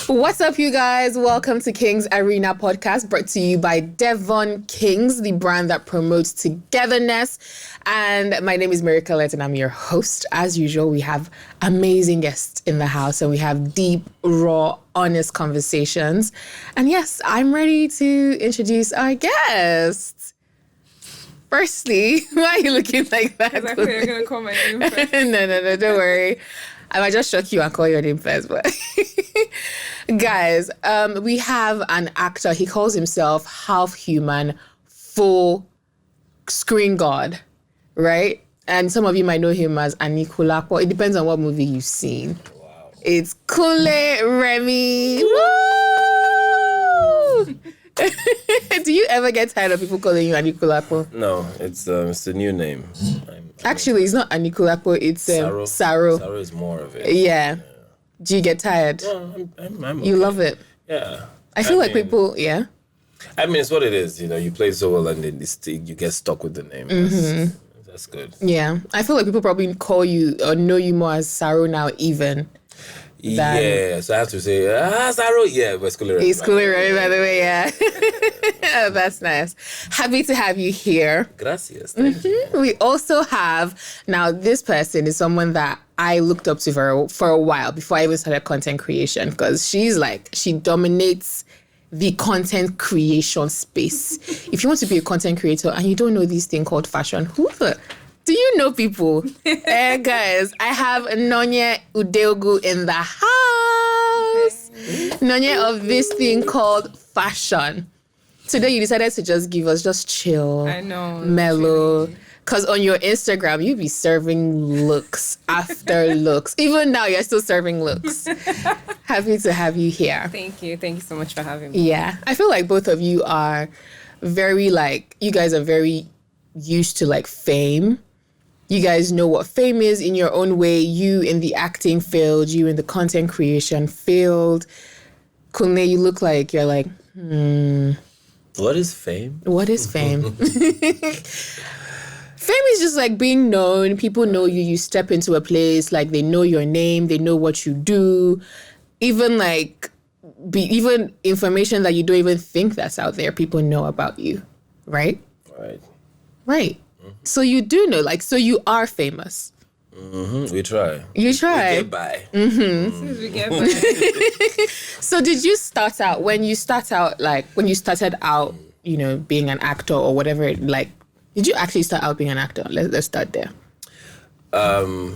What's up, you guys? Welcome to Kings Arena Podcast, brought to you by Devon Kings, the brand that promotes togetherness. And my name is Mary Colette, and I'm your host. As usual, we have amazing guests in the house, and we have deep, raw, honest conversations. And yes, I'm ready to introduce our guests. Firstly, why are you looking like that? I thought you were going to call my name first. No, don't worry. I might just shock you and call your name first, but guys, we have an actor. He calls himself half human, full screen god, right? And some of you might know him as Anikulapo. It depends on what movie you've seen. Wow. It's Kule Remy. Woo! Do you ever get tired of people calling you Anikulapo? No, it's a new name. Actually, it's not Anikulapo. It's Saro. Saro is more of it. Yeah. Do you get tired? No, I'm You okay. love it. Yeah. I feel like people, yeah. I mean, it's what it is. You know, you play so well and then you get stuck with the name. That's good. Yeah. I feel like people probably call you or know you more as Saro now, even. Yeah, so I have to say, Saro, yeah, but it's cooler. It's cooler, right, by the way, yeah. Oh, that's nice. Happy to have you here. Gracias. Thank you. We also have, now this person is someone that I looked up to for a while before I even started content creation, because she dominates the content creation space. If you want to be a content creator and you don't know this thing called fashion, do you know people? Guys, I have Nonye Udeogu in the house. Nonye of this thing called fashion. Today you decided to just give us just chill. I know. Mellow. Because on your Instagram, you be serving looks after looks. Even now, you're still serving looks. Happy to have you here. Thank you. Thank you so much for having me. Yeah. I feel like both of you are you guys are very used to fame. You guys know what fame is in your own way. You in the acting field, you in the content creation field. Kunle, you look like you're like, What is fame? What is fame? Fame is just like being known. People know you. You step into a place, like they know your name, they know what you do. Even even information that you don't even think that's out there, people know about you, right? Right. So you do know, so you are famous. We try. You try. We get by. We get by. So did you start out, when you started out, being an actor or whatever, did you actually start out being an actor? Let's start there. I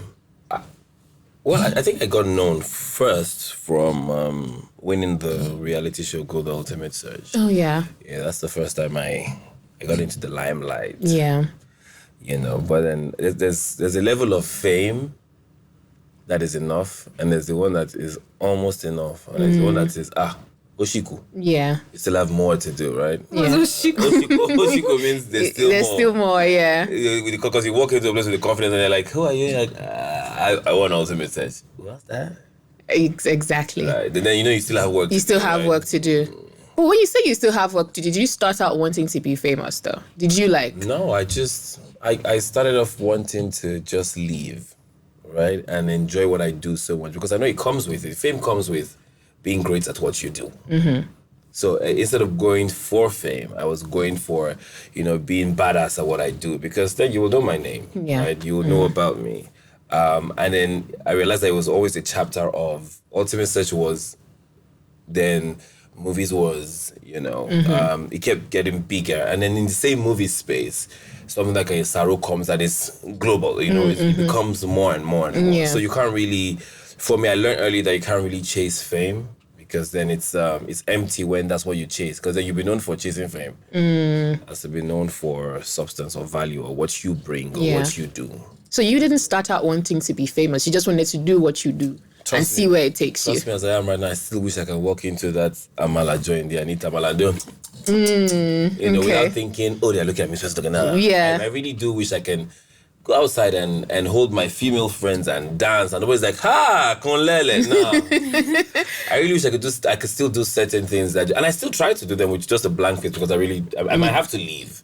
think I got known first from winning the reality show called The Ultimate Search. Oh, yeah. Yeah, that's the first time I got into the limelight. Yeah. But then there's a level of fame that is enough, and there's the one that is almost enough, and there's the one that is Oshiku. Yeah. You still have more to do, right? Yeah. Oshiku means there's still more, yeah. Because you walk into a place with the confidence and you're like, who are you? Like, I want Ultimate Search. What's that? Exactly. Right. Then you still have work to do. You still have work to do. But when you say you still have work to do, did you start out wanting to be famous though? Did you No, I started off wanting to just leave, right? And enjoy what I do so much, because I know it comes with it. Fame comes with being great at what you do. Mm-hmm. So instead of going for fame, I was going for, being badass at what I do, because then you will know my name, right? You will know about me. And then I realized that it was always a chapter of Ultimate Search was then movies was, it kept getting bigger. And then in the same movie space, something like a Saro comes that is global, it becomes more and more and more. Yeah. So you can't really, for me, I learned early that you can't really chase fame, because then it's empty when that's what you chase, because then you'll be known for chasing fame. As to be known for substance or value or what you bring or what you do. So you didn't start out wanting to be famous. You just wanted to do what you do and see where it takes you. Trust me, as I am right now, I still wish I can walk into that Amala joint there. Anita Amala joint. Without thinking, they're looking at me supposed to now. Yeah. And I really do wish I can go outside and hold my female friends and dance, and nobody's like, konlele. No. I really wish I could still do certain things and I still try to do them with just a blank face, because I might have to leave.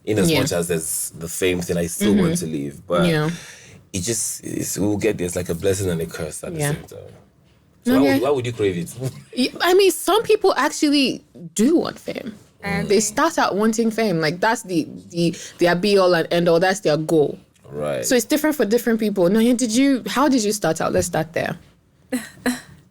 In as much as there's the fame thing, I still want to leave. But we'll get there. It's like a blessing and a curse at the same time. So Okay. why would you crave it? I mean, some people actually do want fame. And They start out wanting fame. Like that's their be all and end all. That's their goal. Right. So it's different for different people. No, how did you start out? Let's start there.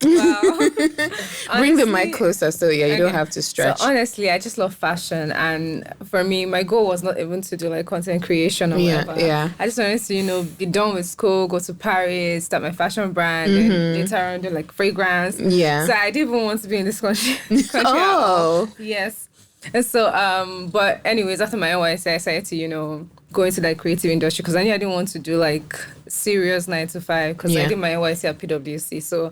Bring the mic closer so you don't have to stretch. So honestly, I just love fashion, and for me, my goal was not even to do like content creation or whatever. Yeah. I just wanted to, be done with school, go to Paris, start my fashion brand, and later on do like fragrance. Yeah. So I didn't even want to be in this country. Oh. Yes. And so, but anyways, after my NYSC, I decided to, go into that creative industry because I knew I didn't want to do like serious 9 to 5 because I did my NYSC at PwC. So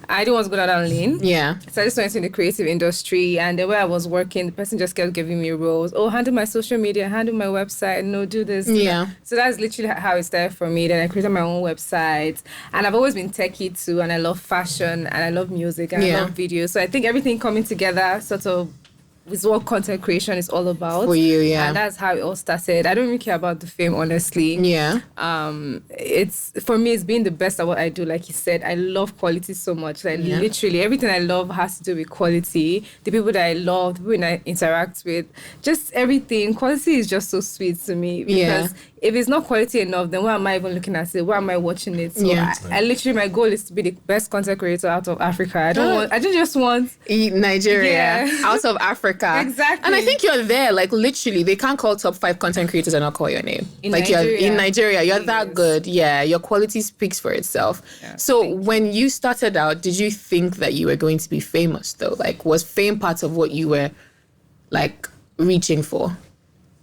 I didn't want to go down that lane. Yeah. So I just went into the creative industry, and the way I was working, the person just kept giving me roles. Oh, handle my social media, handle my website, do this. Yeah. So that's literally how it started for me. Then I created my own website, and I've always been techie too, and I love fashion, and I love music, and I love video. So I think everything coming together sort of is what content creation is all about. For you, yeah. And that's how it all started. I don't really care about the fame, honestly. Yeah. It's for me, it's being the best at what I do. Like you said, I love quality so much. Like literally everything I love has to do with quality. The people that I love, the people that I interact with, just everything. Quality is just so sweet to me because if it's not quality enough, then why am I even looking at it? Why am I watching it? So I literally, my goal is to be the best content creator out of Africa. I don't just want Nigeria out of Africa. Exactly. And I think you're there. Like literally, they can't call top 5 content creators and not call your name. In Nigeria. You're in Nigeria. You're that Yes. good. Yeah. Your quality speaks for itself. Yeah, so when you started out, did you think that you were going to be famous though? Like was fame part of what you were like reaching for?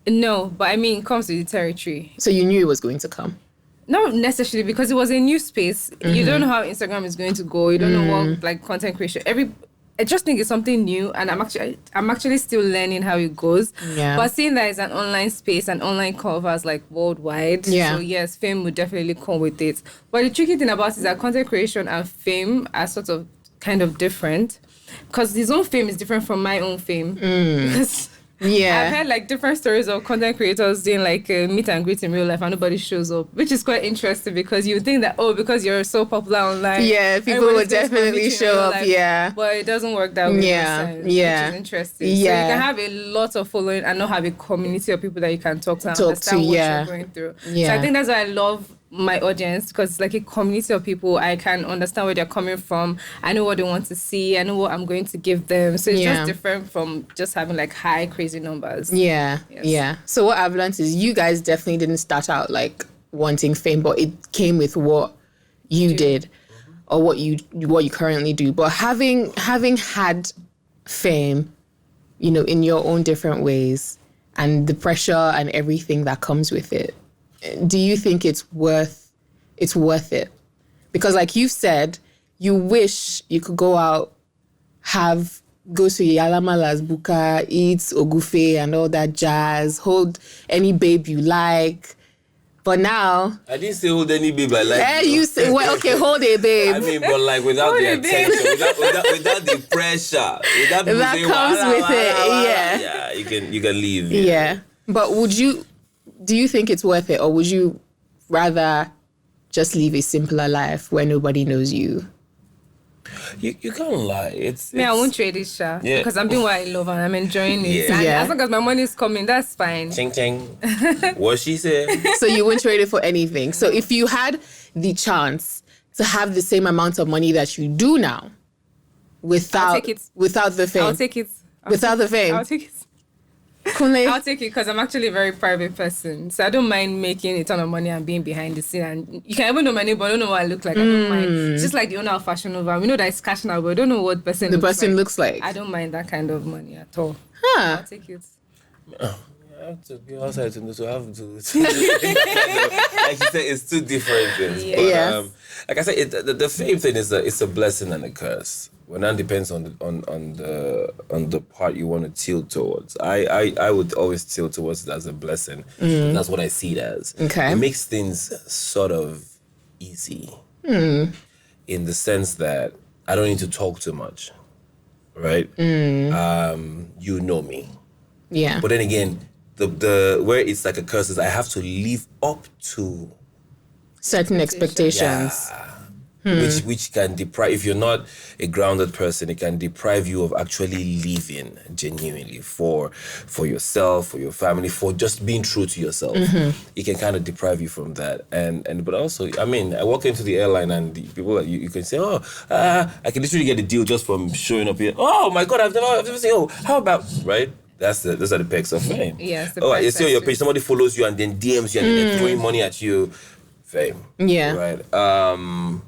No, but I mean, it comes with the territory. So you knew it was going to come. Not necessarily because it was a new space. You don't know how Instagram is going to go. You don't know what like content creation. I just think it's something new, and I'm actually still learning how it goes. Yeah. But seeing that it's an online space and online covers like worldwide. Yeah. So yes, fame would definitely come with it. But the tricky thing about it is that content creation and fame are sort of kind of different, because his own fame is different from my own fame. Because Yeah. I've heard like different stories of content creators doing like a meet and greet in real life and nobody shows up, which is quite interesting because you think that, because you're so popular online. Yeah, people everybody's would going to definitely meet you in show real up, life. yeah. But it doesn't work that way. Yeah, most times, yeah. Which is interesting. Yeah. So you can have a lot of following and not have a community of people that you can talk to and understand what you're going through. Yeah. So I think that's why I love my audience, because it's like a community of people. I can understand where they're coming from. I know what they want to see. I know what I'm going to give them. So it's just different from just having like high crazy numbers. Yeah. Yes. Yeah. So what I've learned is you guys definitely didn't start out like wanting fame, but it came with what you did or what you currently do. But having had fame, in your own different ways and the pressure and everything that comes with it, do you think it's worth it? Because like you said, you wish you could go out, go to Yalamala's Buka, eat ogufe and all that jazz, hold any babe you like. But now... I didn't say hold any babe I like. You say, well, okay, hold a babe. I mean, but like without the attention, without the pressure, without people That saying, comes with it, yeah. Yeah, you can leave. Yeah. But do you think it's worth it, or would you rather just live a simpler life where nobody knows you? You can't lie. It's I won't trade it, Sha. Yeah. Because I'm doing what I love and I'm enjoying it. Yeah. And Yeah. as long as my money is coming, that's fine. ching ching. What she said. So you wouldn't trade it for anything. So if you had the chance to have the same amount of money that you do now, without take it. without the fame, I'll take it. without the fame, I'll take it. Kunle, I'll take it because I'm actually a very private person. So I don't mind making a ton of money and being behind the scene. And you can even know my name, but I don't know what I look like. I don't mind. It's just like the owner of Fashion Nova. We know that it's cash now, but I don't know what the person looks like. I don't mind that kind of money at all. Huh. I'll take it. I have to be outside to know, so I have to. Like you said, it's two different things. Yeah. But, Yes. like I said, the fame thing it's a blessing and a curse. Well, that depends on the part you want to tilt towards. I would always tilt towards it as a blessing. That's what I see it as. Okay. It makes things sort of easy in the sense that I don't need to talk too much, right? You know me. Yeah. But then again, the where it's like a curse is I have to live up to Certain expectations. which can deprive, if you're not a grounded person, it can deprive you of actually living genuinely for yourself, for your family, for just being true to yourself. It can kind of deprive you from that. But also, I mean, I walk into the airline and the people that you can say, I can literally get a deal just from showing up here. Oh my God, I've never seen, how about, right? Those are the perks of fame. Yes. You see on your page, somebody follows you and then DMs you and they're throwing money at you. Fame. Yeah. Right.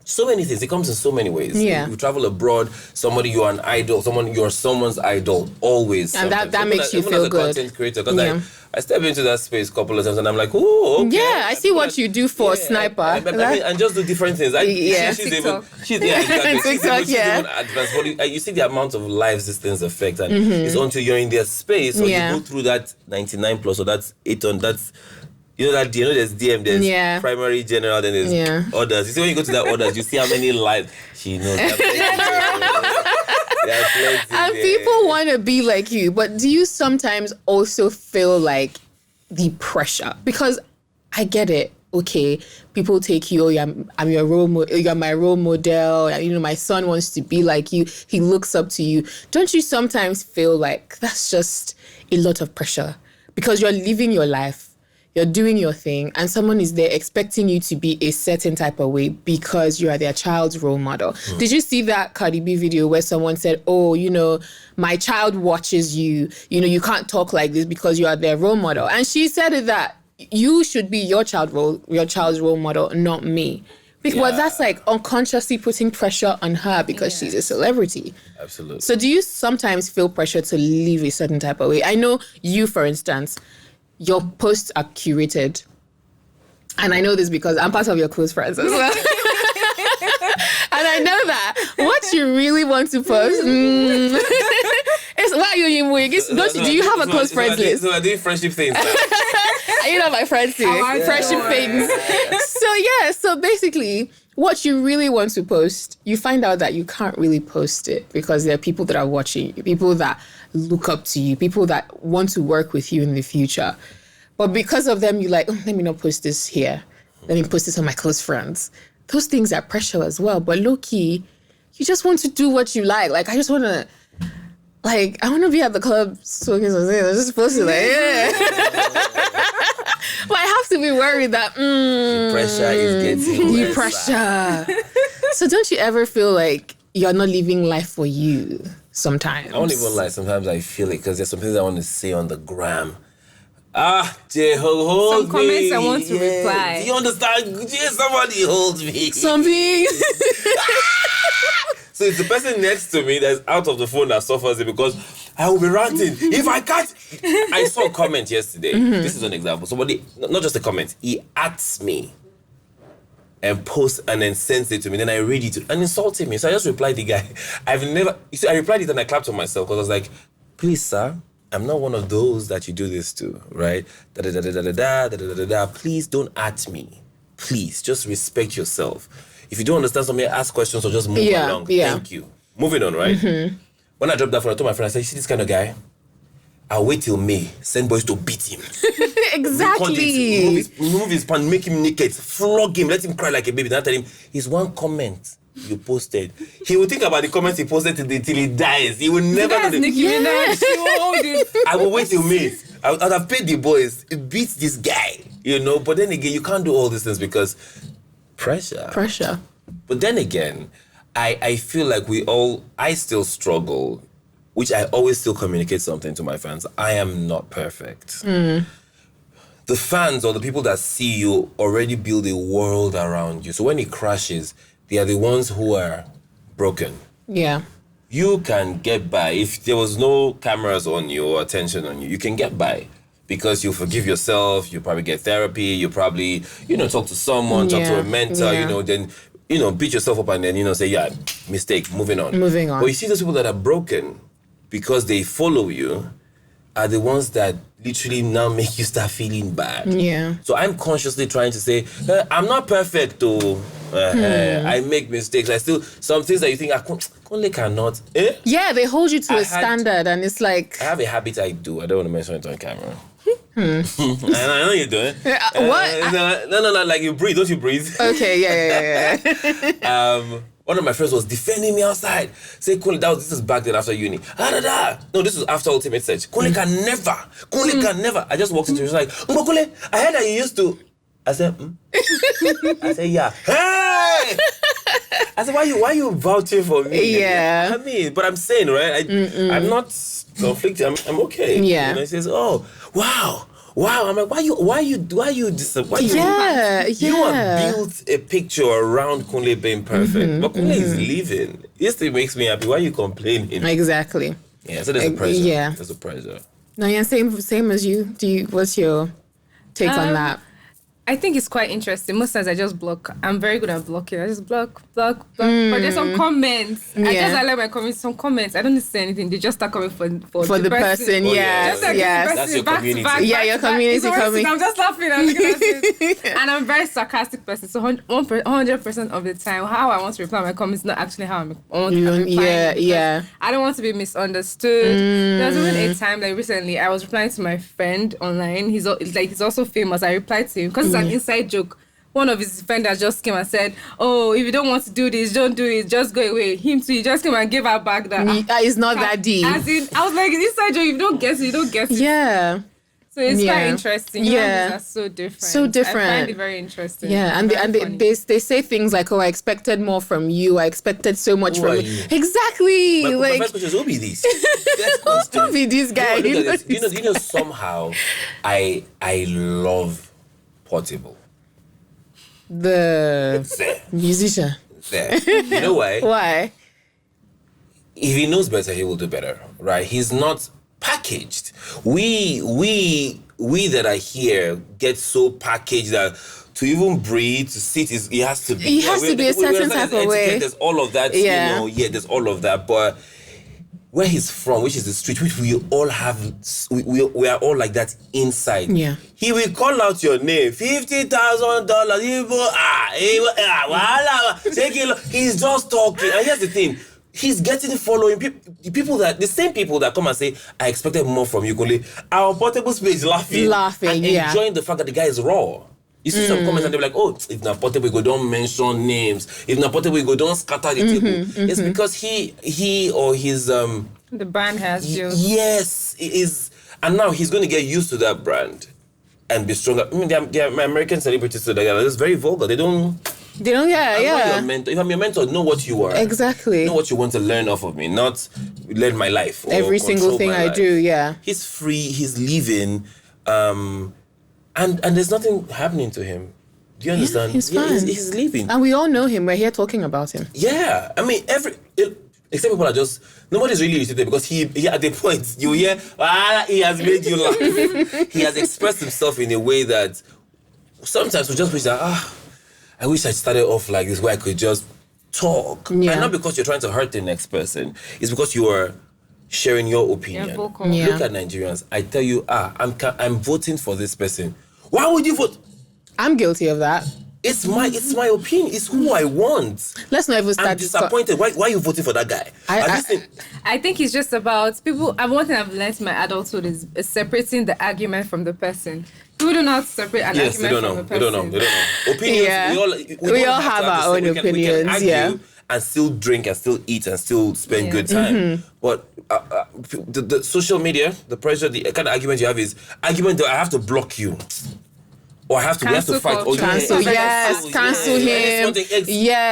So many things. It comes in so many ways. Yeah. You travel abroad, you're an idol, you're someone's idol, always. And sometimes. that makes you feel good. Content creator, because I step into that space a couple of times and I'm like, oh, okay. Yeah, I see what you do for Sniper. I mean, and just do different things. She's TikTok. Exactly. TikTok, she's even advanced. But you see the amount of lives these things affect, and it's until you're in their space, or you go through that 99 plus, or that's 800, that's... there's DM, there's primary, general, then there's others. You see, when you go to that others, you see how many lives she knows. And people want to be like you, but do you sometimes also feel like the pressure? Because I get it. Okay, people take you, I'm your role model, you're my role model, my son wants to be like you, he looks up to you. Don't you sometimes feel like that's just a lot of pressure? Because you're living your life, you're doing your thing, and someone is there expecting you to be a certain type of way because you are their child's role model. Did you see that Cardi B video where someone said, my child watches you, you can't talk like this because you are their role model? And she said that you should be your child's role model, not me. Because that's like unconsciously putting pressure on her because she's a celebrity. Absolutely. So do you sometimes feel pressure to live a certain type of way? I know you, for instance, your posts are curated. And I know this because I'm part of your close friends as well. And I know that what you really want to post is why you do you have a close friends list? So I do friendship things. Are you not my friends too? Friendship things. So basically, what you really want to post, you find out that you can't really post it because there are people that are watching you, people that look up to you, people that want to work with you in the future. But because of them, you're like, let me not post this here. Let me post this on my close friends. Those things are pressure as well. But low-key, you just want to do what you like. Like, I just want to, I want to be at the club smoking something. I just post it but I have to be worried that, the pressure is getting the pressure. So don't you ever feel like you're not living life for you sometimes? I won't even lie. Sometimes I feel it because there's some things I want to say on the gram. Hold some comments me. I want to reply. Do you understand? Somebody hold me. Something. So it's the person next to me that's out of the phone that suffers it because I will be ranting. If I can't... I saw a comment yesterday. This is an example. Somebody, not just a comment, he adds me and posts and then sends it to me. Then I read it and insulted me. So I just replied the guy. I replied it and I clapped on myself because I was like, please, sir, I'm not one of those that you do this to, right? Please don't at me. Please, just respect yourself. If you don't understand something, ask questions or just move along. Thank you. Moving on, right? When I dropped that phone, I told my friend, I said, you see this kind of guy? I'll wait till May. Send boys to beat him. Exactly. Remove his pants, make him naked, flog him, let him cry like a baby. Then I tell him, it's one comment you posted. He will think about the comments he posted till he dies. He will never know I will wait till May. I'd have paid the boys. It beats this guy, But then again, you can't do all these things because pressure. But then again, I feel like I still struggle, which I always still communicate something to my fans. I am not perfect. The fans or the people that see you already build a world around you. So when it crashes, they are the ones who are broken. Yeah. You can get by. If there was no cameras on you or attention on you, you can get by. Because you forgive yourself, you probably get therapy, you probably, talk to someone, talk to a mentor, then, beat yourself up and then, say, mistake, moving on. But you see those people that are broken because they follow you are the ones that literally now make you start feeling bad. Yeah. So I'm consciously trying to say, I'm not perfect though. I make mistakes. I still, some things that you think I only cannot. Yeah, they hold you to a standard and it's like... I have a habit I do. I don't want to mention it on camera. And I know you do it. What? No, like you breathe, don't you breathe? Okay, yeah. One of my friends was defending me outside. Say, Kunle, this is back then after uni. No, this was after Ultimate Search. Kunle can never. I just walked into it, she was like, Kunle, I heard that you used to. I said, I said, yeah. Hey! I said, why you vouching for me? Yeah. I mean, but I'm saying, right? I'm not conflicted. I'm okay. Yeah. He says, oh, wow. I'm like, why you Yeah. You have built a picture around Kunle being perfect, but Kunle is leaving. This thing makes me happy. Why are you complaining? Exactly. Yeah, so there's a pressure. Yeah. There's a pressure. No, yeah, same as you. What's your take on that? I think it's quite interesting. Most times I just block. I'm very good at blocking. I just block. But there's some comments. I like my comments. Some comments. I don't need to say anything. They just start coming for the person. Yes. That's your community. Your community coming. I'm just laughing. I'm looking at it. And I'm a very sarcastic person. So 100% of the time, how I want to reply my comments is not actually how I want to reply. Yeah. I don't want to be misunderstood. There was even a time, like recently, I was replying to my friend online. He's also famous. I replied to him because an inside joke. One of his defenders just came and said, "Oh, if you don't want to do this, don't do it. Just go away." Him too. He just came and gave her back that. It's not that deep. As in, I was like, inside joke. If you don't get it, you don't get it. Yeah. So it's quite interesting. Yeah. Are so different. So different. I find it very interesting. Yeah, and they say things like, "Oh, I expected more from you. I expected so much from you." Exactly. My first question is, who be this? Who be this guy? You know, somehow, I love Portable. The musician. There. You know why? Why? If he knows better, he will do better, right? He's not packaged. We that are here get so packaged that to even breathe, to sit, it has to be. It has to be a certain type of way. There's all of that, there's all of that. But where he's from, which is the street, which we all have, we are all like that inside. Yeah. He will call out your name, $50,000. He's just talking. And here's the thing. He's getting following the same people that come and say, I expected more from you, Kunle. Our Portable space laughing, and enjoying the fact that the guy is raw. You see some comments and they're like, oh, if not Portable, we don't mention names. If not Portable, we don't scatter the table. It's because he or his the brand has you. Yes, it is, and now he's going to get used to that brand and be stronger. I mean, they're American celebrities, so they're just very vulgar. They don't. If I'm your mentor, know what you are. Exactly. Know what you want to learn off of me, not learn my life. Every single thing I do, yeah. He's free, he's living, and there's nothing happening to him. Do you understand? He's fine. He's leaving. And we all know him. We're here talking about him. Yeah. I mean, except people are just, nobody's really irritated because he at the point, you hear, he has made you laugh. He has expressed himself in a way that sometimes we just wish that, I wish I started off like this where I could just talk. Yeah. And not because you're trying to hurt the next person. It's because you are sharing your opinion. Look at Nigerians. I tell you, I'm voting for this person. Why would you vote? I'm guilty of that. It's my opinion. It's who I want. Let's not even start. I'm disappointed. Why are you voting for that guy? I think it's just about people. One thing I've learned in my adulthood is separating the argument from the person. People don't know how to separate an argument from the person. They don't know. Opinions. Yeah. We all have our own opinions. We can argue and still drink and still eat and still spend good time. But the social media, the pressure, the kind of argument you have is argument that I have to block you. Or we have to fight. Cancel him.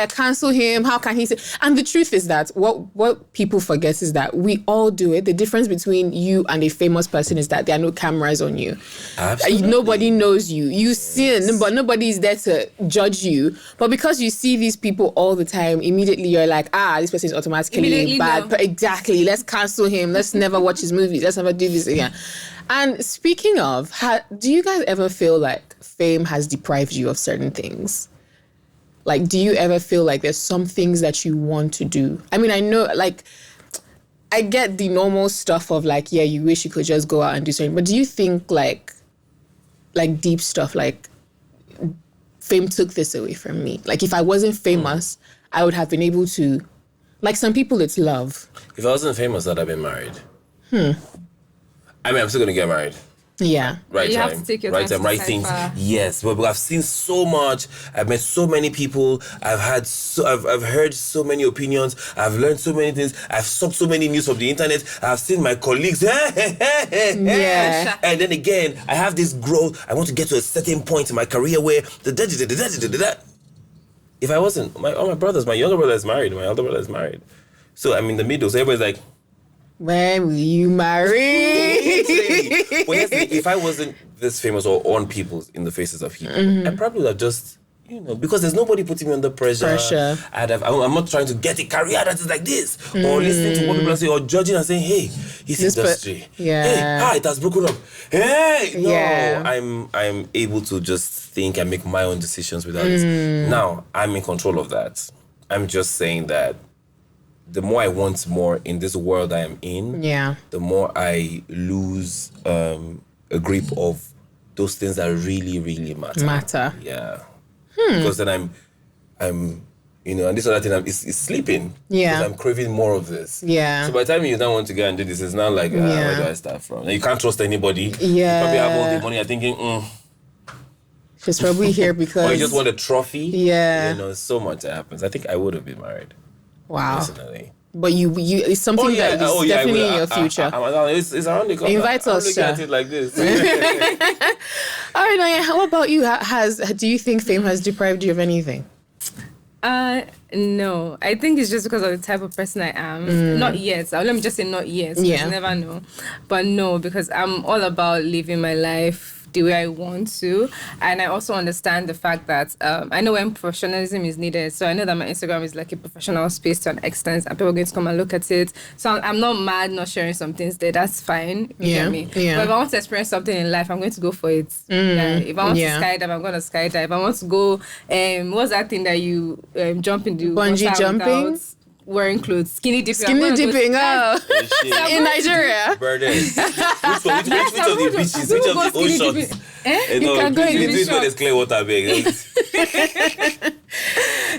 Cancel him. How can he say? And the truth is that what people forget is that we all do it. The difference between you and a famous person is that there are no cameras on you. Absolutely. Nobody knows you. You sin, but nobody is there to judge you. But because you see these people all the time, immediately you're like, this person is automatically bad. But exactly. Let's cancel him. Let's never watch his movies. Let's never do this again. And speaking of, do you guys ever feel like fame has deprived you of certain things? Like, do you ever feel like there's some things that you want to do? I mean, I know, like, I get the normal stuff of like, you wish you could just go out and do something. But do you think like deep stuff, like fame took this away from me? Like, if I wasn't famous, I would have been able to, like some people, it's love. If I wasn't famous, I'd have been married. I mean, I'm still going to get married. Yeah. Right You time, have to take your right time to right things. decipher. Yes, but I've seen so much. I've met so many people. I've heard so many opinions. I've learned so many things. I've sucked so many news from the internet. I've seen my colleagues. Yeah. And then again, I have this growth. I want to get to a certain point in my career where if I wasn't, all my brothers, my younger brother is married, my elder brother is married. So I'm in the middle. So everybody's like, when will you marry? But here's the thing, if I wasn't this famous or on people's in the faces of people, I probably would have just, because there's nobody putting me under pressure. I'm not trying to get a career that is like this, or listening to what people are saying, or judging and saying, hey, it's industry. Hey, it has broken up. Hey, no, I'm able to just think and make my own decisions without this. Now, I'm in control of that. I'm just saying that the more I want more in this world I am in, the more I lose a grip of those things that really, really matter. Yeah. Because then I'm, and this other thing is sleeping. Yeah. Because I'm craving more of this. Yeah. So by the time you don't want to go and do this, it's not like, where do I start from? And you can't trust anybody. Yeah. You probably have all the money. You're thinking, She's probably here because... Or you just want a trophy. Yeah. So much that happens. I think I would have been married. Wow. Personally. But you it's something that is definitely in your future. It's around the corner. Invite us, looking at it like this. All right, Naya, how about you? Do you think fame has deprived you of anything? No. I think it's just because of the type of person I am. Not yet. Let me just say not yet. You never know. But no, because I'm all about living my life the way I want to. And I also understand the fact that I know when professionalism is needed. So I know that my Instagram is like a professional space to an extent and people are going to come and look at it. So I'm not mad not sharing some things there. That's fine. You get me? Yeah. But if I want to experience something in life, I'm going to go for it. If I want to skydive, I'm going to skydive. If I want to go, what's that thing that you jump into? Bungee jumping? Wearing clothes, skinny dipping. Skinny dipping, in Nigeria. Which of the beaches? Which of the oceans? You can go in the shop. There's clear water, big.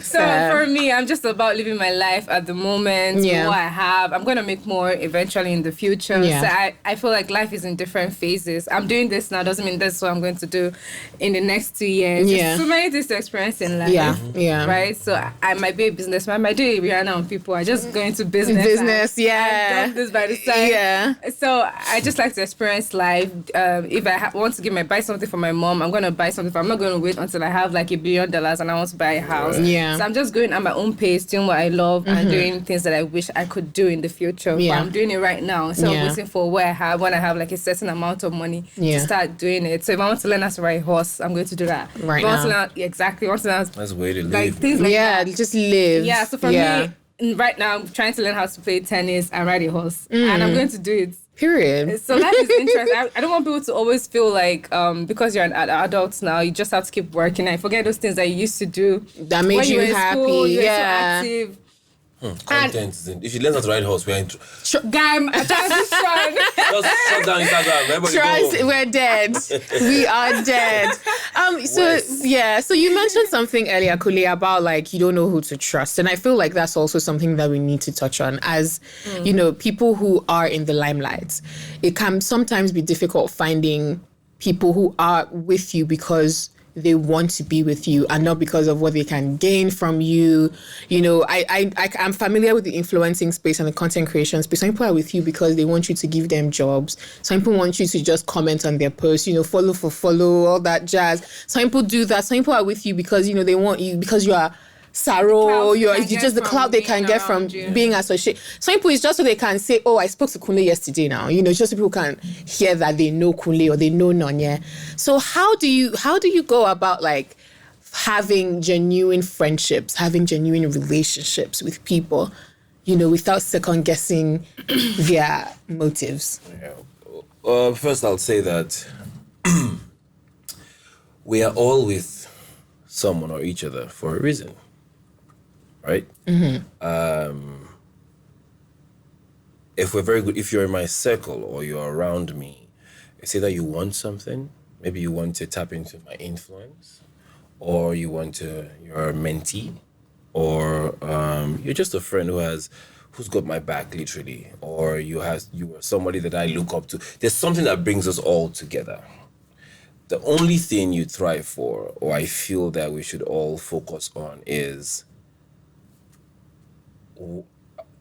So for me, I'm just about living my life at the moment. What I have, I'm going to make more eventually in the future. So I feel like life is in different phases. I'm doing this now, doesn't mean that's what I'm going to do in the next 2 years. There's so many things to experience in life. Right? So I might be a businessman. I might do it Rihanna on people. I just go into business. I drop this by the side. So I just like to experience life. If I want to buy something for my mom, I'm going to buy something. I'm not going to wait until I have like $1 billion and I want to buy a house. So I'm just going at my own pace, doing what I love and doing things that I wish I could do in the future. But I'm doing it right now. So I'm waiting for when I have like a certain amount of money to start doing it. So if I want to learn how to ride a horse, I'm going to do that. Right now. Exactly. That's a way to live. Things like that. Just live. So for me, right now, I'm trying to learn how to play tennis and ride a horse. And I'm going to do it. Period. So life is interesting. I don't want people to always feel like because you're an adult now, you just have to keep working. I forget those things that you used to do. That made you happy. School, you were so active. Content. If you learn how to ride horse, we're in Guy, I'm trying to shine. Just shut down Instagram. We're dead. We are dead. So you mentioned something earlier, Kule, about like you don't know who to trust, and I feel like that's also something that we need to touch on as people who are in the limelight. It can sometimes be difficult finding people who are with you because they want to be with you and not because of what they can gain from you. I'm familiar with the influencing space and the content creation space. Some people are with you because they want you to give them jobs. Some people want you to just comment on their posts, follow for follow, all that jazz. Some people do that. Some people are with you because, they want you because you are Saro, you're just the clout they can get from being associated. Some people, it's just so they can say, oh, I spoke to Kunle yesterday now. Just so people can hear that they know Kunle or they know Nonya. So how do you go about like having genuine friendships, having genuine relationships with people, without second guessing their motives? First, I'll say that we are all with someone or each other for a reason. Right? If we're very good, if you're in my circle or you're around me, it's either you want something, maybe you want to tap into my influence, or you're a mentee, or you're just a friend who's got my back, literally, or you are somebody that I look up to. There's something that brings us all together. The only thing you thrive for, or I feel that we should all focus on, is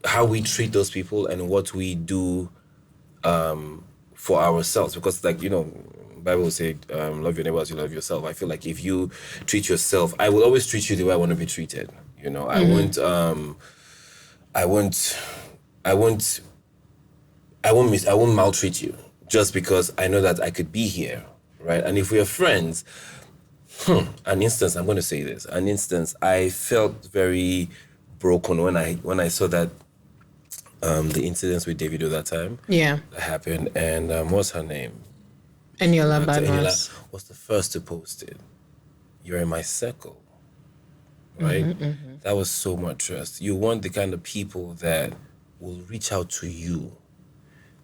how we treat those people and what we do for ourselves. Because, like, Bible will say, love your neighbor as you love yourself. I feel like if you treat yourself, I will always treat you the way I want to be treated. I won't maltreat you just because I know that I could be here, right? And if we are friends, an instance, I'm going to say this, I felt very broken when I saw that the incidents with Davido that time that happened, and what's her name? Eniola Badmus was the first to post it. You're in my circle, right? That was so much trust. You want the kind of people that will reach out to you,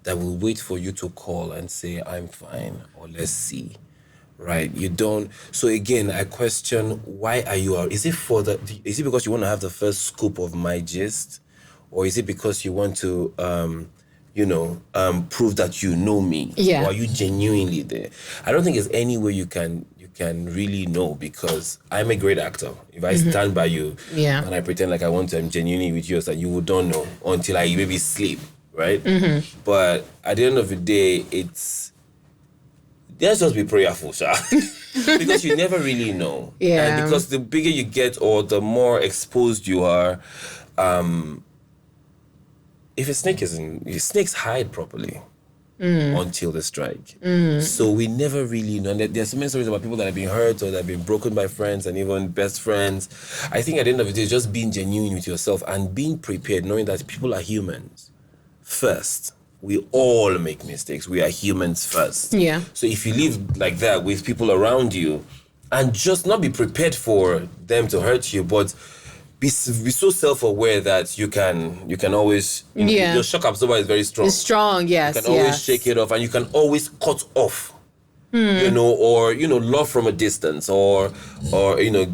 that will wait for you to call and say, I'm fine, or let's see, right? You don't. So again, I question, why are you out? Is it because you want to have the first scoop of my gist? Or is it because you want to, prove that you know me? Yeah. Or are you genuinely there? I don't think there's any way you can really know, because I'm a great actor. If I stand by you and I pretend like I want to, I'm genuinely with you, so you would don't know until I maybe sleep, right? But at the end of the day, let's just be prayerful, Sha. Because you never really know. Yeah. And because the bigger you get or the more exposed you are, if a snake snakes hide properly until they strike. So we never really know. And there's so many stories about people that have been hurt or that have been broken by friends and even best friends. I think at the end of the day, just being genuine with yourself and being prepared, knowing that people are humans first. We all make mistakes. We are humans first. Yeah. So if you live like that with people around you, and just not be prepared for them to hurt you, but be so self-aware that you can always, your shock absorber is very strong. It's strong, yes. You can always shake it off, and you can always cut off, or love from a distance, or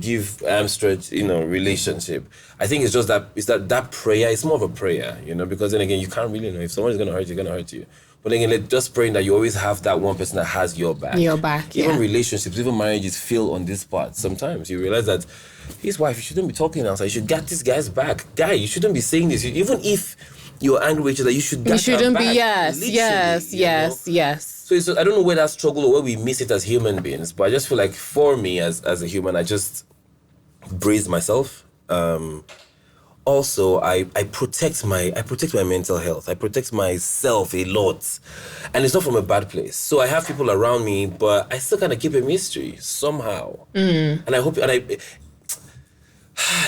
give arm stretch, relationship. I think it's just that prayer. It's more of a prayer, because then again, you can't really know if someone is going to hurt you, going to hurt you. But again, just praying that you always have that one person that has your back. Even relationships, even marriages fail on this part. Sometimes you realize that his wife, you shouldn't be talking now. So you should get this guy's back. Guy, you shouldn't be saying this. Even if you're angry with each other, you should get her back. Yes. So I don't know where that struggle or where we miss it as human beings. But I just feel like for me as a human, I just brace myself. Also, I protect my mental health. I protect myself a lot, and it's not from a bad place. So I have people around me, but I still kind of keep a mystery somehow. And I hope,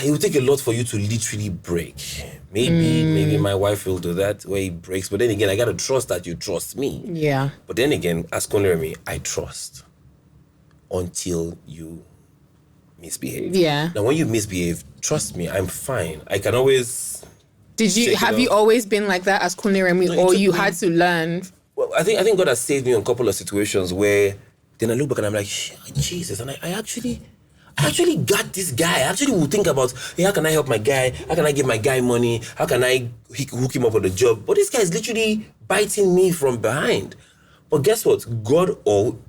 it will take a lot for you to literally break. Maybe my wife will do that where it breaks. But then again, I gotta trust that you trust me. Yeah. But then again, as me, I trust until you misbehave. Yeah. Now, when you misbehave, trust me, I'm fine. I can always. Have you always been like that as Kuniremi, or you had to learn? Well, I think God has saved me on a couple of situations where then I look back and I'm like, Jesus, and I actually got this guy. I actually will think about, hey, how can I help my guy? How can I give my guy money? How can I hook him up with a job? But this guy is literally biting me from behind. But guess what? God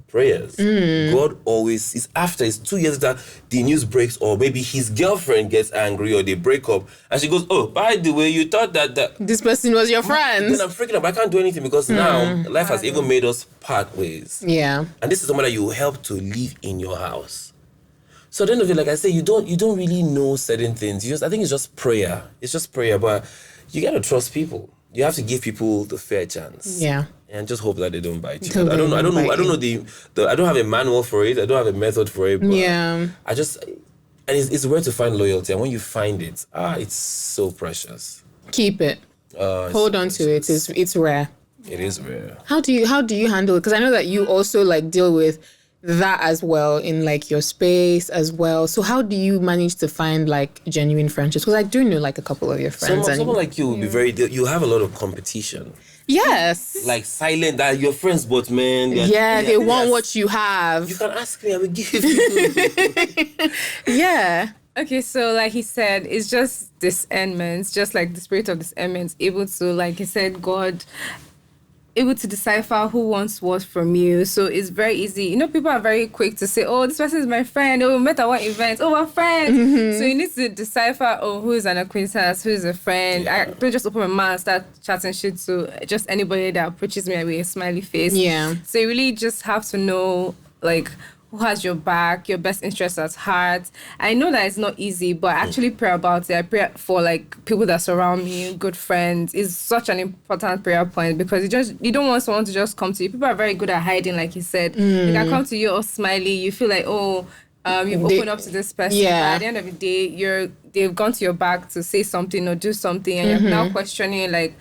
prayers. God always is after. It's 2 years that the news breaks, or maybe his girlfriend gets angry or they break up, and she goes, "Oh, by the way, you thought that this person was your friend." Then I'm freaking out. I can't do anything because now life has even made us part ways. Yeah. And this is someone that you help to live in your house. So at the end of it, like I say, you don't really know certain things. I think it's just prayer. It's just prayer, but you gotta trust people. You have to give people the fair chance. Yeah. And just hope that they don't bite you. I don't know. I don't have a manual for it. I don't have a method for it. But it's rare to find loyalty. And when you find it, it's so precious. Keep it. Hold on to it. It's rare. It is rare. How do you handle it? Because I know that you also deal with that as well in your space as well. So how do you manage to find genuine friendships? Because I do know a couple of your friends. Someone like you will be you have a lot of competition. Yes. Silent, that your friends, but man. They want what you have. You can ask me, I will give you. Yeah. Okay, so like he said, it's just discernment, just like the spirit of discernment, able to, like he said, God, able to decipher who wants what from you. So it's very easy. You know, people are very quick to say, oh, this person is my friend. Oh, we met at one event. Oh, we're friends. So you need to decipher, oh, who is an acquaintance, who is a friend. I don't just open my mouth and start chatting shit to just anybody that approaches me with a smiley face. Yeah. So you really just have to know, like, who has your back, your best interests at heart. I know that it's not easy, but I actually pray about it. I pray for like people that surround me, good friends. It's such an important prayer point because you don't want someone to just come to you. People are very good at hiding, like you said. They can come to you all smiley. You feel like, you've opened up to this person. Yeah. But at the end of the day, they've gone to your back to say something or do something, and you're now questioning like,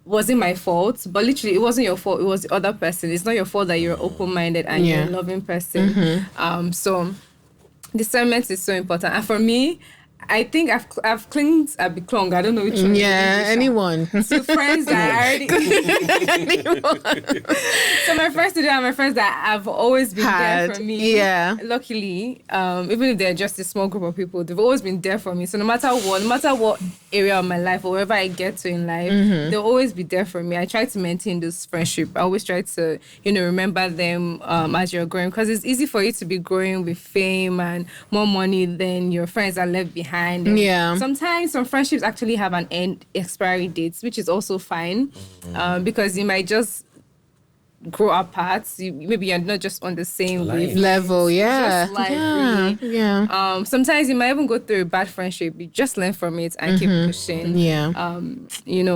was it my fault? But literally, it wasn't your fault. It was the other person. It's not your fault that you're open-minded and you're a loving person. So discernment is so important. And for me, I think I've clinged a bit long. I don't know which one. Yeah, anyone. So friends that I already... So my friends today are my friends that have always been there for me. Yeah. Luckily, even if they're just a small group of people, they've always been there for me. So no matter what area of my life or wherever I get to in life, they'll always be there for me. I try to maintain this friendship. I always try to, remember them as you're growing, because it's easy for you to be growing with fame and more money than your friends are left behind. And sometimes some friendships actually have an end expiry date, which is also fine, because you might just grow apart. Maybe you're not just on the same level. Yeah. Just life, really. Sometimes you might even go through a bad friendship. You just learn from it and keep pushing. Yeah.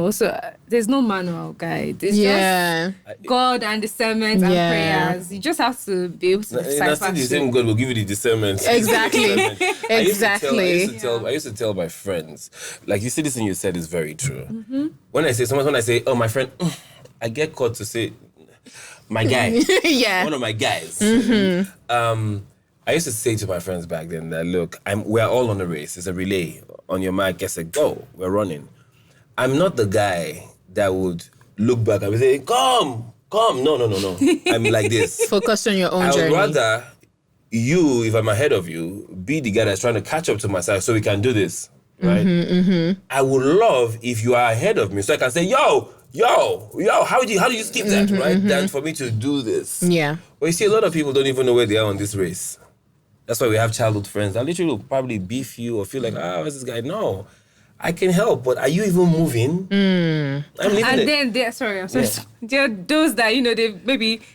So there's no manual guide. It's just God and discernment and prayers. You just have to be able to decipher. The same God will give you the discernment. Exactly. I used to tell my friends, like you see, this thing you said is very true. When I say, oh, my friend, I get caught to say, my guy, one of my guys. I used to say to my friends back then that, look, we're all on a race. It's a relay. On your mark, get set, go. We're running. I'm not the guy that would look back and say, come. No. I'm like this. Focus on your own journey. I would rather you, if I'm ahead of you, be the guy that's trying to catch up to myself so we can do this, right? I would love if you are ahead of me so I can say, yo, how do you skip that, right? Than for me to do this. Yeah. But you see, a lot of people don't even know where they are on this race. That's why we have childhood friends that literally will probably beef you or feel like, where's this guy? No, I can help, but are you even moving? I'm leaving and it. then I'm sorry. There are those that,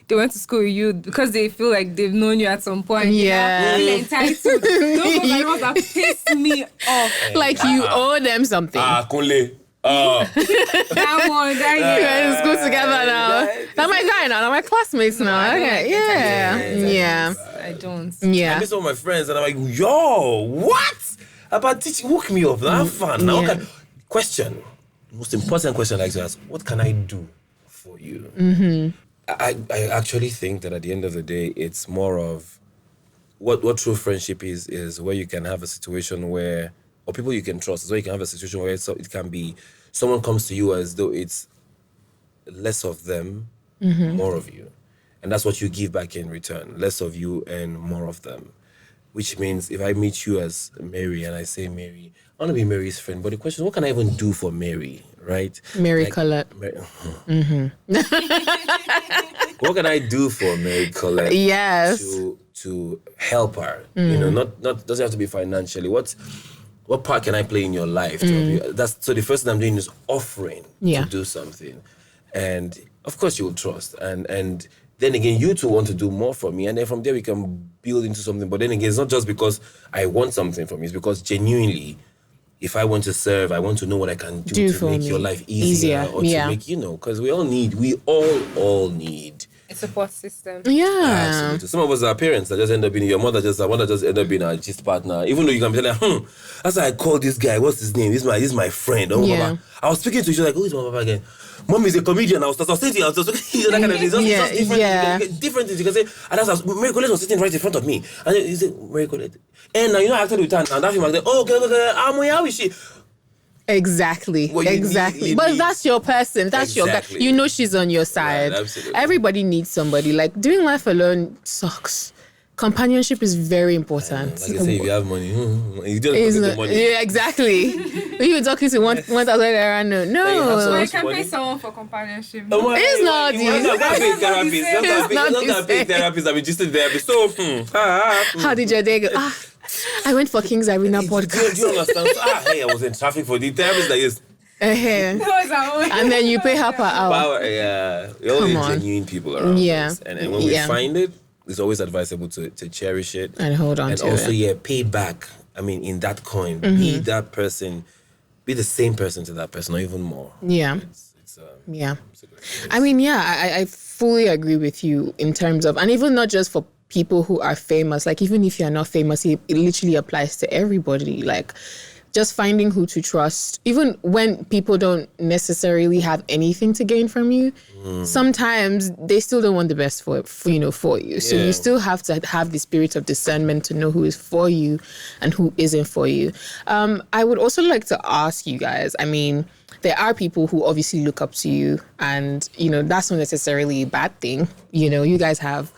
they went to school with you because they feel like they've known you at some point. Yeah. Feel entitled. Those are the ones that piss me off. Like you owe them something. Kunle. That one, that We're in school together now. That's my guy now. They're my classmates now. Okay. Yeah. I don't. Yeah. I miss all my friends and I'm like, yo, what? About teaching, hook me up. Have fun. Now, question. Most important question I like to ask, what can I do for you? I actually think that at the end of the day, it's more of what true friendship is where you can have a situation where, or people you can trust, is where you can have a situation where it can be someone comes to you as though it's less of them, more of you. And that's what you give back in return. Less of you and more of them. Which means if I meet you as Mary and I say, Mary, I want to be Mary's friend, but the question is, what can I even do for Mary, right? Mary Colette. What can I do for Mary Colette? Yes. To help her? Not doesn't have to be financially. What part can I play in your life to help you? So the first thing I'm doing is offering to do something. And of course you will trust. And then again, you two want to do more for me. And then from there we can build into something. But then again, it's not just because I want something from you. It's because genuinely, if I want to serve, I want to know what I can do to make your life easier. Or to make, because we all need a support system. Yeah. Absolutely. Some of us are parents that just end up being your mother, just end up being a gist partner. Even though you can be like, that's why I call this guy. What's his name? This is my friend. Oh, Mama. I was speaking to you, like, who is my Mama again? Mom is a comedian. I was saying to you, that kind of thing. It's different things. You can say, and that's Mary Colette was sitting right in front of me. And you say, Mary Colette. And now, I acted with her. And that film, like, okay, how is she? Exactly. But that's your person. That's your guy. You know she's on your side. Right, absolutely. Everybody needs somebody. Like, doing life alone sucks. companionship is very important. Like I say, if you have money, you don't It's have the not- money. yeah, exactly. When you talking to 1,000 naira, Like, you have no. so But you much can money. pay someone for companionship. It's not You want to pay therapist. It's not Not the pay same. therapist. I'm just therapist. So, How did your day go? I went for King's Arena do podcast. you understand? So, hey, I was in traffic for the therapist that is And then you pay her per hour. power. Yeah, we always Come on. genuine people around Yeah. us. And when we find it, it's always advisable to cherish it And hold on and to also it. pay back. I mean, in that coin, be that person, be the same person to that person, or even more. Yeah. It's Yeah. it's a great place. I mean, yeah, I fully agree with you in terms of, and even not just for people who are famous, like even if you're not famous, it literally applies to everybody. Like just finding who to trust, even when people don't necessarily have anything to gain from you, sometimes they still don't want the best for you. So Yeah. you still have to have the spirit of discernment to know who is for you and who isn't for you. I would also like to ask you guys, I mean, there are people who obviously look up to you, and that's not necessarily a bad thing. You guys have,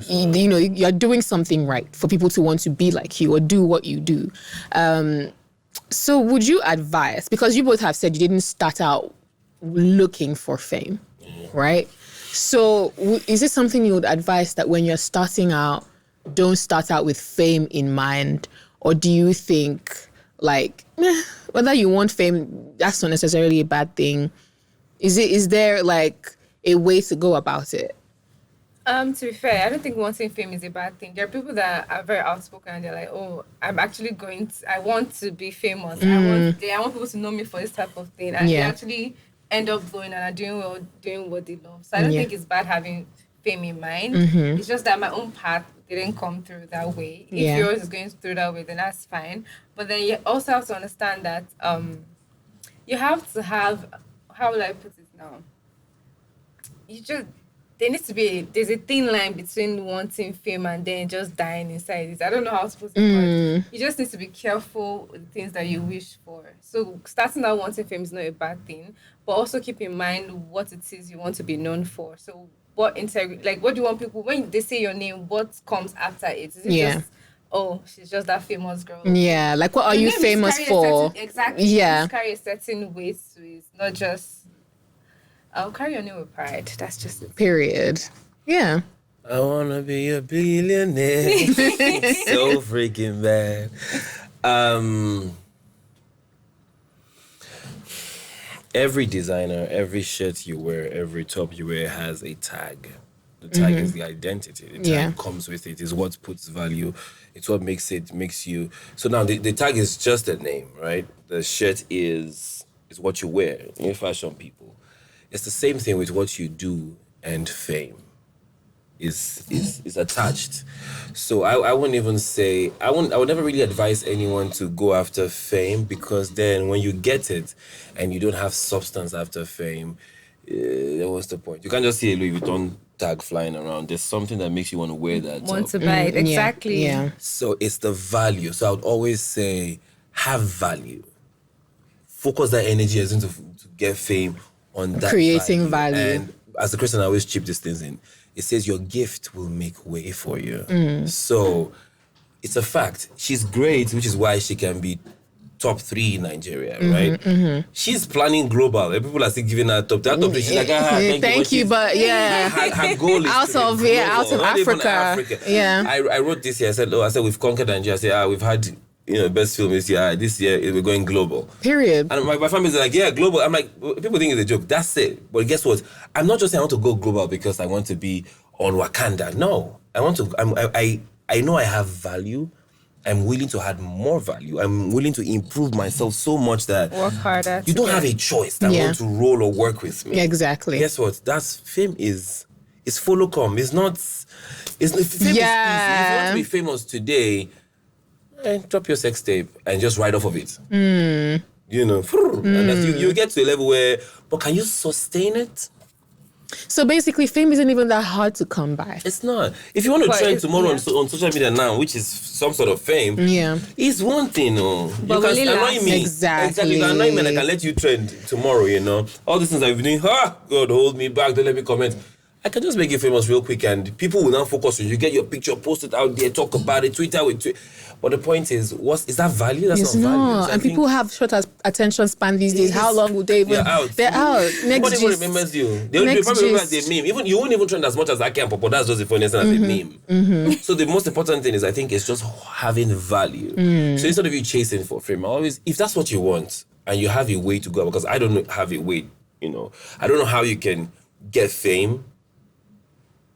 you're doing something right for people to want to be like you or do what you do. So would you advise, because you both have said you didn't start out looking for fame, right? So is it something you would advise that when you're starting out, don't start out with fame in mind? Or do you think like, whether you want fame, that's not necessarily a bad thing? Is there like a way to go about it? To be fair, I don't think wanting fame is a bad thing. There are people that are very outspoken and they're like, oh, I want to be famous. I want people to know me for this type of thing. And they actually end up going and are doing what they love. So I don't think it's bad having fame in mind. It's just that my own path didn't come through that way. If yours is going through that way, then that's fine. But then you also have to understand that you have to have, how will I put it now? There's a thin line between wanting fame and then just dying inside it. I don't know how to put it, but you just need to be careful with the things that you wish for. So starting out wanting fame is not a bad thing, but also keep in mind what it is you want to be known for. So what do you want people, when they say your name, what comes after it? Is it just, oh, she's just that famous girl? Yeah, like what are you famous for? Exactly. Yeah. You carry a certain weight to it, not just, I'll carry your name with pride. That's just it. Period. Yeah. I wanna be a billionaire. So freaking bad. Every designer, every shirt you wear, every top you wear has a tag. The tag is the identity. The tag comes with it. Is what puts value. It's what makes you. So now the tag is just a name, right? The shirt is what you wear. In fashion people, it's the same thing with what you do and fame. Is attached. So I wouldn't even say I would never really advise anyone to go after fame, because then when you get it and you don't have substance after fame, then what's the point? You can't just see a Louis Vuitton tag flying around. There's something that makes you want to wear that. Want to buy it, exactly. Yeah. So it's the value. So I would always say have value. Focus that energy as into to get fame on that Creating value. And as a Christian, I always chip these things in. It says your gift will make way for you. So it's a fact. She's great, which is why she can be top 3 in Nigeria, right? She's planning global. People are still giving her top. That top 3, she's like, thank you, but yeah. Her goal is out to of be out of global, not even Africa. Yeah. I wrote this year. I said we've conquered Nigeria. I said we've had best film this year. This year we're going global. Period. And my family's like, yeah, global. I'm like, people think it's a joke. That's it. But guess what? I'm not just saying I want to go global because I want to be on Wakanda. No, I want to. I know I have value. I'm willing to add more value. I'm willing to improve myself so much that Work harder. you don't have a choice that want to roll or work with me. Exactly. Guess what? That's fame is follow come. It's not. Fame is easy. If you want to be famous today, drop your sex tape and just ride off of it. And you get to a level where, but can you sustain it? So basically, fame isn't even that hard to come by. It's not. If you want to trend tomorrow on social media now, which is some sort of fame, it's one thing. But you can really annoy me. Exactly. You can annoy me and I can let you trend tomorrow, All these things I've been doing, God, hold me back, don't let me comment. I can just make you famous real quick and people will now focus on you. Get your picture posted out there, talk about it, Twitter with Twitter. But the point is, is that value? That's It's not value. not. So and people have short attention span these days. How long would they even... They're out. They're out. Next Nobody even remembers you. They probably remember as a meme. Even you won't even trend as much as I can, but that's just the funniest thing as a meme. So the most important thing is, I think, it's just having value. So instead of you chasing for fame, if that's what you want and you have a way to go, because I don't have a way, I don't know how you can get fame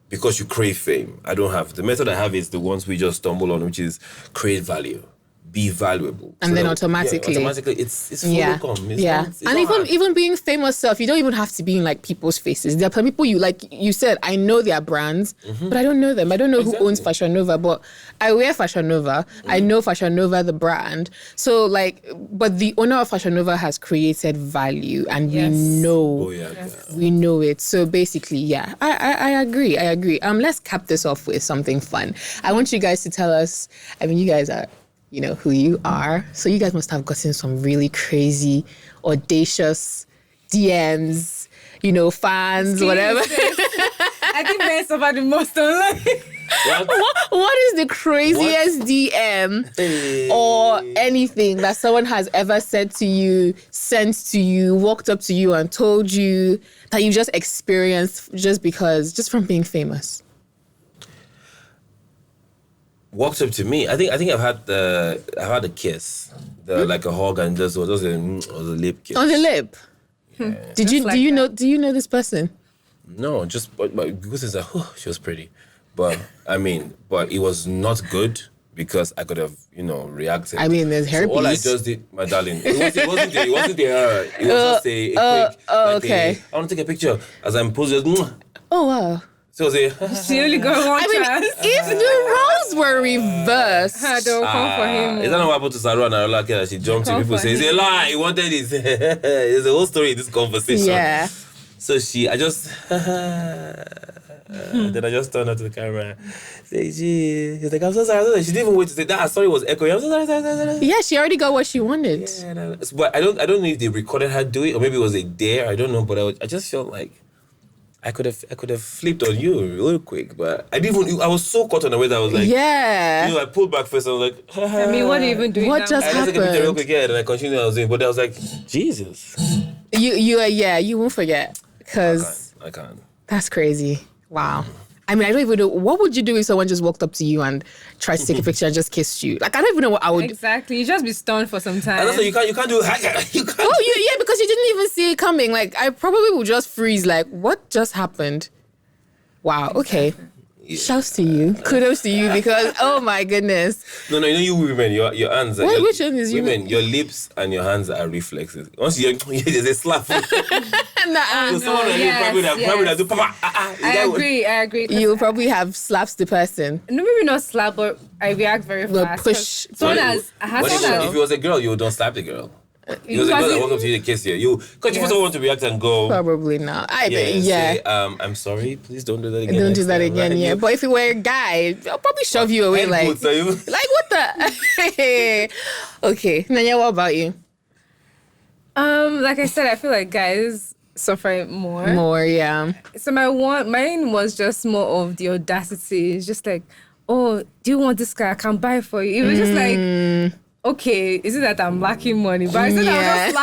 because you crave fame. I don't have. The method I have is the ones we just stumble on, which is create value, be valuable. And then automatically it's full income. Even being famous self, you don't even have to be in like people's faces. There are people you like. You said, I know their brands, but I don't know them. I don't know who owns Fashion Nova, but I wear Fashion Nova. I know Fashion Nova, the brand. So but the owner of Fashion Nova has created value, and we know, we know it. So basically, I agree. Let's cap this off with something fun. I want you guys to tell us. I mean, you guys are, who you are. So you guys must have gotten some really crazy, audacious DMs, fans, whatever. I think men suffer the most online. What is the craziest DM or anything that someone has ever said to you, sent to you, walked up to you and told you that you just experienced just from being famous? Walked up to me. I think I've had a kiss, like a hug, and just was a lip kiss on the lip. Yeah. Do you know this person? No, just but because it's she was pretty, but it was not good because I could have reacted. I mean, there's herpes. So all I just did, my darling, it wasn't there. It was just a quick. Okay. I want to take a picture as I'm posing. Oh wow. So she only got one chance. If the roles were reversed, they'll come for him. Is that not what happened to Saru and Arola? That she jumped in. People say it's a lie. He wanted this. There's a whole story in this conversation. Yeah. So then I just turned out to the camera. Say, she's like, I'm so sorry. She didn't even wait to say that. Sorry, was echoing. I'm so sorry. Yeah, she already got what she wanted. Yeah, but I don't know if they recorded her do it or maybe it was a dare. I don't know. But I just felt like I could have flipped on you real quick, but I didn't even. I was so caught on the way that I was like, I pulled back first. I was like, I mean, what are you even doing? What just happened? I took a picture real quick, and I continued. I was doing, but I was like, Jesus. You won't forget because I can't. That's crazy. Wow. I mean, I don't even know. What would you do if someone just walked up to you and tried to take a picture and just kissed you? Like, I don't even know what I would do. Exactly. You just be stunned for some time. And also, you can't do it. You can't. Oh, yeah, because you didn't even see it coming. Like, I probably would just freeze. Like, what just happened? Wow. Okay. Yeah. Shouts to you. Kudos to you because, oh my goodness. No, you women, your hands are... Which one is women, you? Your lips and your hands are reflexes. Once there's a slap. So someone probably do... I agree. You probably have slaps the person. No, maybe not slap, but I react very fast. Push. If it was a girl, you don't slap the girl. It was a girl that walked up to you to kiss you. Because you first want to react and go... Probably not. Say, I'm sorry, please don't do that again. Don't do that again, right? Yeah. But if you were a guy, I'll probably shove you away like what the... Okay. Nanya, what about you? Like I said, I feel like guys suffer more. More, yeah. So mine was just more of the audacity. It's just like, oh, do you want this car? I can buy it for you. It was just like... Okay, is it that I'm lacking money? But I said I was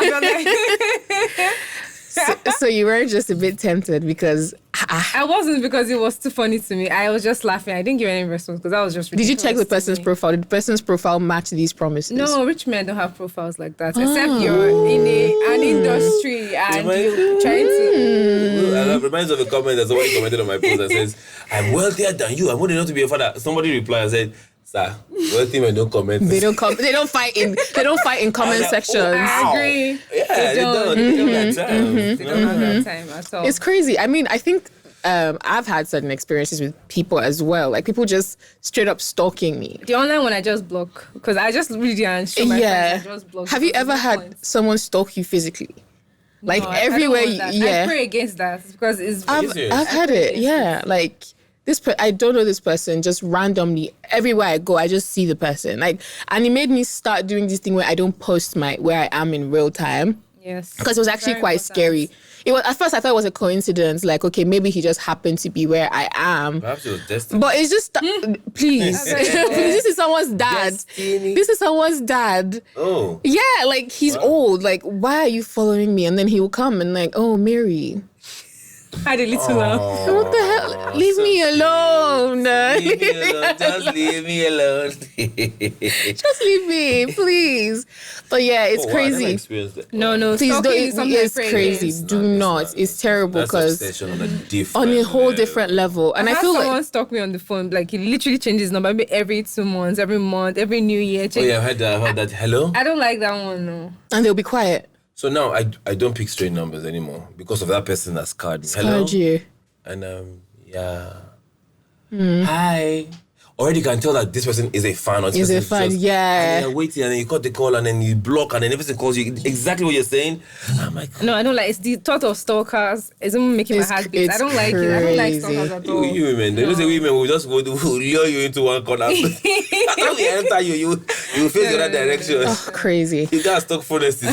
just so you were just a bit tempted because... I wasn't, because it was too funny to me. I was just laughing. I didn't give any response because that was just ridiculous. Did you check the person's profile? Did the person's profile match these promises? No, rich men don't have profiles like that. Except you're in an industry and you're trying to... That reminds me of a comment that somebody commented on my post that says, I'm wealthier than you. I'm old enough to be a father. Somebody replied and said, sir, wealthy men don't comment. They don't fight in comment sections. I agree. Yeah, they don't have that time. They don't have that time at all. It's crazy. I mean, I think I've had certain experiences with people as well. Like people just straight up stalking me. The online one I just block because I just read it and show my friends. I just block. Have you ever had someone stalk you physically? Like everywhere, I pray against that because it's. I've had it. Yeah, like. I don't know this person, just randomly, everywhere I go, I just see the person. And it made me start doing this thing where I don't post where I am in real time. Yes. Because it was actually Very quite important. scary. It was, at first I thought it was a coincidence, like, okay, maybe he just happened to be where I am. Perhaps it was destiny. But it's just, please, this is someone's dad. Destiny. This is someone's dad. Oh. Yeah, like, he's old. Like, why are you following me? And then he will come and like, oh, Mary. Had a little lamb. What the hell? Leave me alone. Leave me alone. Just leave me alone. Just leave me, please. But yeah, it's Oh, wow, I crazy. never experienced that. No. Please Stalking don't. is something It's I pray crazy. against. Do not. It's terrible That's because obsession on a different on a whole level. different level. And I I had feel someone like stalk me on the phone. Like, he literally changed his number maybe every 2 months, every month, every New Year. Oh yeah, I've heard that. Hello? I don't like that one, no. and they'll be quiet. So now I don't pick straight numbers anymore because of that person that scarred me. Hello? Heard you. And yeah. Hi. Already can tell that this person is a fan. Or this Is a person fan, just- yeah. And you're waiting, and then you cut the call, and then you block, and then the person calls you exactly what you're saying. I'm like, No, I don't like. It's the thought of stalkers. It's even making my heart beat. I don't like it. I don't like crazy. stalkers at all. you women, they don't say women will just go to lure you into one corner. After we enter you face the other direction. Oh, crazy. You guys talk phonics.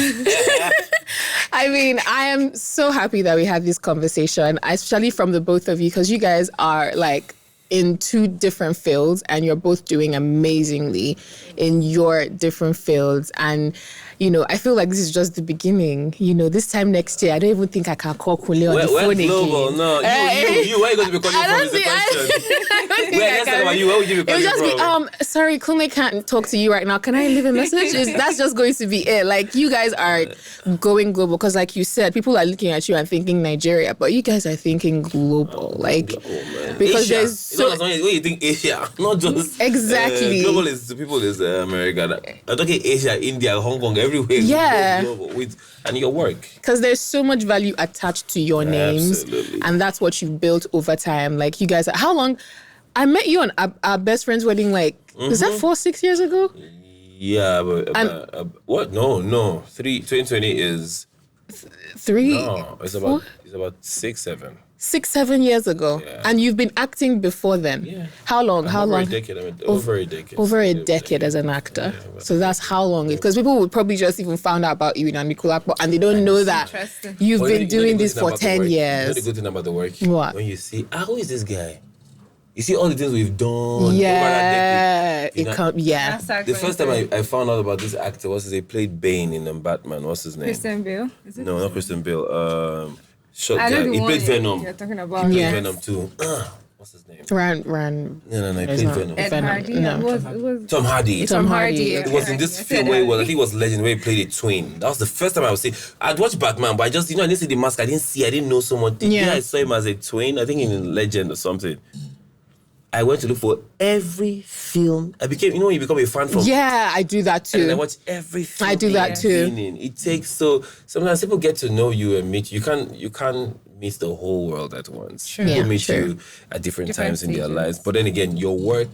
I mean, I am so happy that we had this conversation, especially from the both of you, because you guys are like in two different fields and you're both doing amazingly in your different fields. And, you know, I feel like this is just the beginning. You know, this time next year, I don't even think I can call Kunle on the We're phone global. again. No, you. Where are you going to be calling I from? don't Is the think question. I Let's talk about you. Where would you be It would calling just from? be, sorry, Kunle can't talk to you right now. Can I leave a message? That's just going to be it. Like, you guys are going global because, like you said, people are looking at you and thinking Nigeria, but you guys are thinking global. Like, because Asia. there's It's so... not as long as when you think Asia, not just Exactly. global is people is America. I'm talking Asia, India, Hong Kong, everywhere. Yeah. Global and your work. Because there's so much value attached to your names. Absolutely. And that's what you've built over time. Like, you guys, how long... I met you on our best friend's wedding, like, was that 6 years ago? Yeah, but what? No. 2020 is 3? no. It's about 6, 7. 6, 7 years ago. Yeah. And you've been acting before then. Yeah. How long? How Over long? a decade. Over a decade. Over a decade as an actor. So that's how long? Because people would probably just even found out about you in Anikulapo and they don't know that Interesting. you've But been you know the doing good this thing for about the 10 work? You know years. the good thing about the work? What? When you see, who is this guy? You see all the things we've done over that Yeah. decade. You know, Yeah. That's like the first time I found out about this actor was they played Bane in Batman. What's his name? Christian Bale. Is it? No, not Christian Bale. Short I know guy. the He one played Venom. you're talking He about. played Yeah. Venom too. What's his name? Ran. No. He It's played not. Venom. Ed Venom. Hardy. No. It was Tom Hardy. Tom Hardy. It was in this I film said where I Hardy. think it was Legend where he played a twin. That was the first time I was seeing. I'd watched Batman, but I didn't see the mask. I didn't know someone. Yeah. I saw him as a twin. I think in Legend or something. I went to look for every film. I became, when you become a fan from. Yeah, I do that And I too. watch every film. I do that in too. beginning. It takes sometimes people get to know you and meet you. You can't meet the whole world at once. Sure. People Yeah, meet sure. you at different Different times in their stages. lives. But then again, your work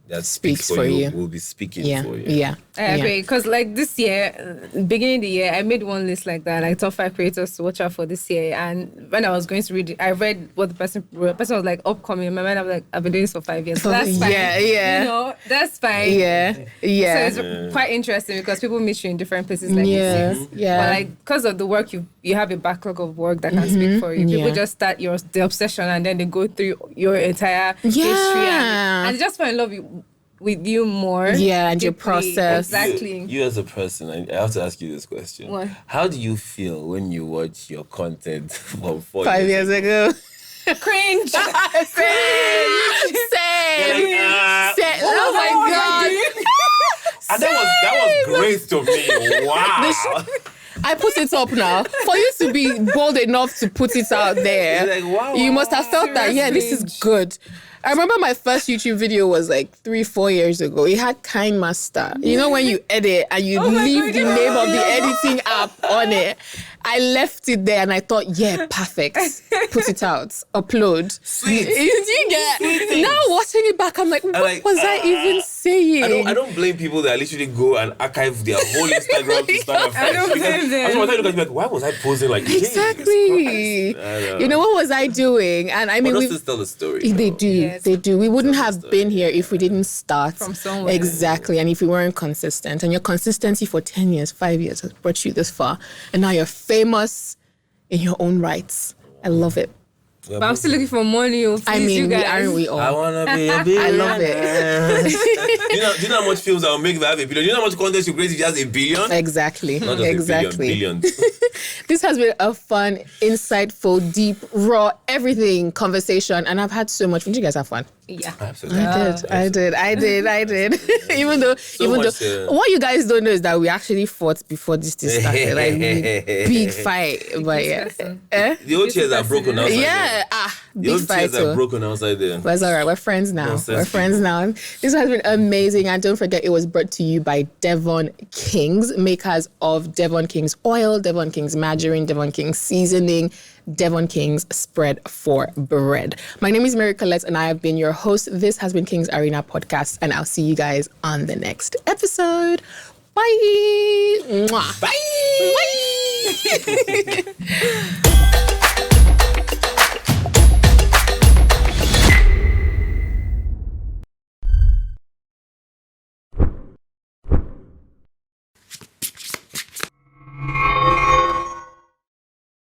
that speaks for you will be speaking Yeah. for you. Yeah. I agree. Because like this year, beginning of the year, I made one list like that, like top 5 creators to watch out for this year. And when I was going to read it, I read what the person wrote. The person was like upcoming. In my mind, I was like, I've been doing this for 5 years. So that's fine. Yeah. You know, that's fine. Yeah. Yeah. So it's quite interesting because people meet you in different places like Yeah. this. Yeah. But like because of the work you have a backlog of work that can speak for you. People Yeah. just start the obsession and then they go through your entire history Yeah. and they just fall in love with you more. Yeah, and your deeply. process. Exactly. You as a person, I have to ask you this question. What? How do you feel when you watch your content from 5 years ago. Cringe. Same. Same. Oh my God. And that was great to me. Wow. I put it up now. For you to be bold enough to put it out there, Like, wow, you must have felt that, yeah, this is good. I remember my first YouTube video was like 3-4 years ago. It had Kind Master. You know when you edit and you leave the name of the editing app on it. I left it there and I thought, yeah, perfect. Put it out. Upload. Sweet. You get now watching it back, I'm like, what like, was I even saying? I don't blame people that literally go and archive their whole Instagram to start afresh. I don't blame Because them. I was look at you like, why was I posing like this? Exactly. I know. You know, what was I doing? And I mean, But we those still tell the story. they though. do. Yes. Yes. They do. We wouldn't have been here if we didn't start From somewhere. Exactly. And if we weren't consistent. And your consistency for 10 years, 5 years has brought you this far. And now you're famous in your own rights. I love it. But I'm still looking for money. Please, I mean, you guys. aren't we all? I wanna be a billionaire. I love it. do you know how much films I'll make if I have a billion? Do you know how much content you create if you have a billion? Exactly. Not just Exactly. a billion, billions. This has been a fun, insightful, deep, raw, everything conversation. And I've had so much fun. Did you guys have fun? Yeah. Absolutely. I did. even though, much, what you guys don't know is that we actually fought before this thing started. Like, big fight. But yeah. The old chairs are broken outside there. Yeah. The Big old fight. chairs are broken outside there. But it's all right. We're friends now. Nonsense. We're friends now. This has been amazing. And don't forget, it was brought to you by Devon Kings, makers of Devon Kings oil, Devon Kings margarine, Devon Kings seasoning, Devon Kings spread for bread. My name is Mary Colette, and I have been your host. This has been Kings Arena Podcast, and I'll see you guys on the next episode. Bye. Mwah. Bye. Bye.